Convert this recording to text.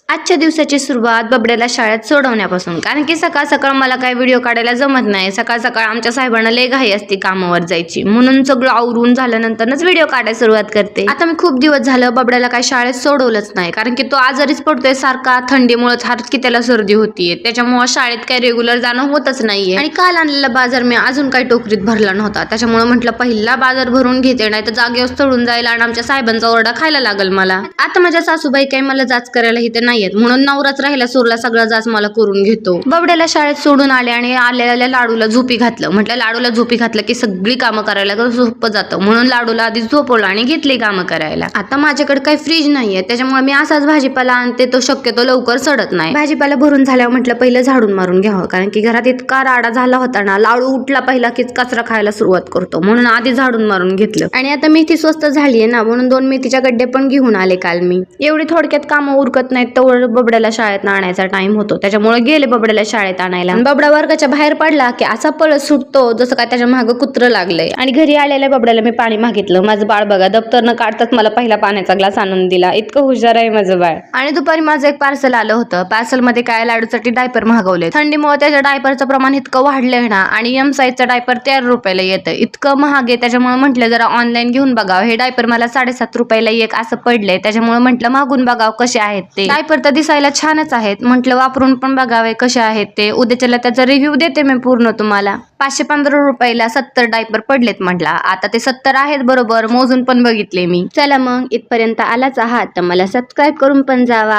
आजच्या दिवसाची सुरुवात बबड्याला शाळेत सोडवण्यापासून, कारण की सकाळ सकाळ मला काही व्हिडिओ काढायला जमत नाही. सकाळ सकाळ आमच्या साहेबांना लय घाई असते कामावर जायची, म्हणून सगळं आवरून झाल्यानंतरच व्हिडिओ काढायला सुरुवात करते. आता मी खूप दिवस झालं बबड्याला काही शाळेत सोडवलंच नाही, कारण की तो आजारीच पडतोय सारखा. थंडीमुळे की त्याला सर्दी होतीये, त्याच्यामुळे शाळेत काही रेग्युलर जाणं होतच नाहीये. आणि काल आणलेला बाजार मी अजून काही टोकरीत भरला नव्हता, त्याच्यामुळे म्हटलं पहिला बाजार भरून घेते, नाही तर जागेवर चढून जायला आणि आमच्या साहेबांचा ओरडा खायला लागल मला. आता माझ्या सासूबाई काही मला जाच करायला इथे नाहीयेत, म्हणून नवराच राहिला सोरला सगळा जाच मला करून घेतो. बबड्याला शाळेत सोडून आले आणि आलेल्या लाडूला झोपी घातलं. म्हटलं लाडूला झोपी घातलं की सगळी कामं करायला झोप जातं, म्हणून लाडूला आधी झोपवलं आणि घेतली कामं करायला. आता माझ्याकडे काही फ्रीज नाहीये, त्याच्यामुळे मी असाच भाजीपाला आणते, तो शक्यतो लवकर सडत नाही. भाजीपाला भरून झाल्यावर म्हटलं पहिलं झाडून मारून घ्यावं, कारण की घरात इतका राडा झाला होता ना. लाडू उठला पहिला की कचरा खायला सुरुवात करतो, म्हणून आधी झाडून मारून घेतलं. आणि आता मेथी स्वस्त झालीये ना, म्हणून 2 मेथीच्या गड्डे पण घेऊन आले काल मी. एवढी थोडक्यात कामं उरकत नाहीत तर बबड्याला शाळेत आणायचा टाइम होतो, त्याच्यामुळे गेले बबड्याला शाळेत आणायला. बबडा वर्गाच्या बाहेर पडला की असा पळत सुटतो जसं काय त्याच्या मागं कुत्र लागलंय. आणि घरी आलेल्या बबड्याला मी पाणी मागितलं. माझं बाळ बघा दप्तर न काढताच मला पहिला पाण्याचा ग्लास आणून दिला. इतकं हुशार आहे माझं बाळ. आणि दुपारी माझं एक पार्सल आलं होतं. पार्सल मध्ये काय लाडूसाठी डायपर मागवले. थंडीमुळे त्याच्या डायपरचं प्रमाण इतकं वाढलंय ना, आणि एम साईजचा डायपर 13 रुपयाला येतं. इतकं महाग आहे, त्याच्यामुळे म्हटलं जरा ऑनलाईन घेऊन बघावं. हे डायपर मला 7.5 रुपयाला एक असं पडलंय, त्याच्यामुळे म्हटलं मागून बघावं कसे आहेत ते. डायपर तर दिसायला छानच आहेत, म्हटलं वापरून पण बघावे कसे आहेत ते. उद्याच्याला त्याचा रिव्ह्यू देते मी पूर्ण तुम्हाला. 515 रुपयाला 70 डायपर पडलेत म्हटला. आता ते 70 आहेत बरोबर, मोजून पण बघितले मी. चला मग इथपर्यंत आलाच आहात तर मला सबस्क्राईब करून पण जावा.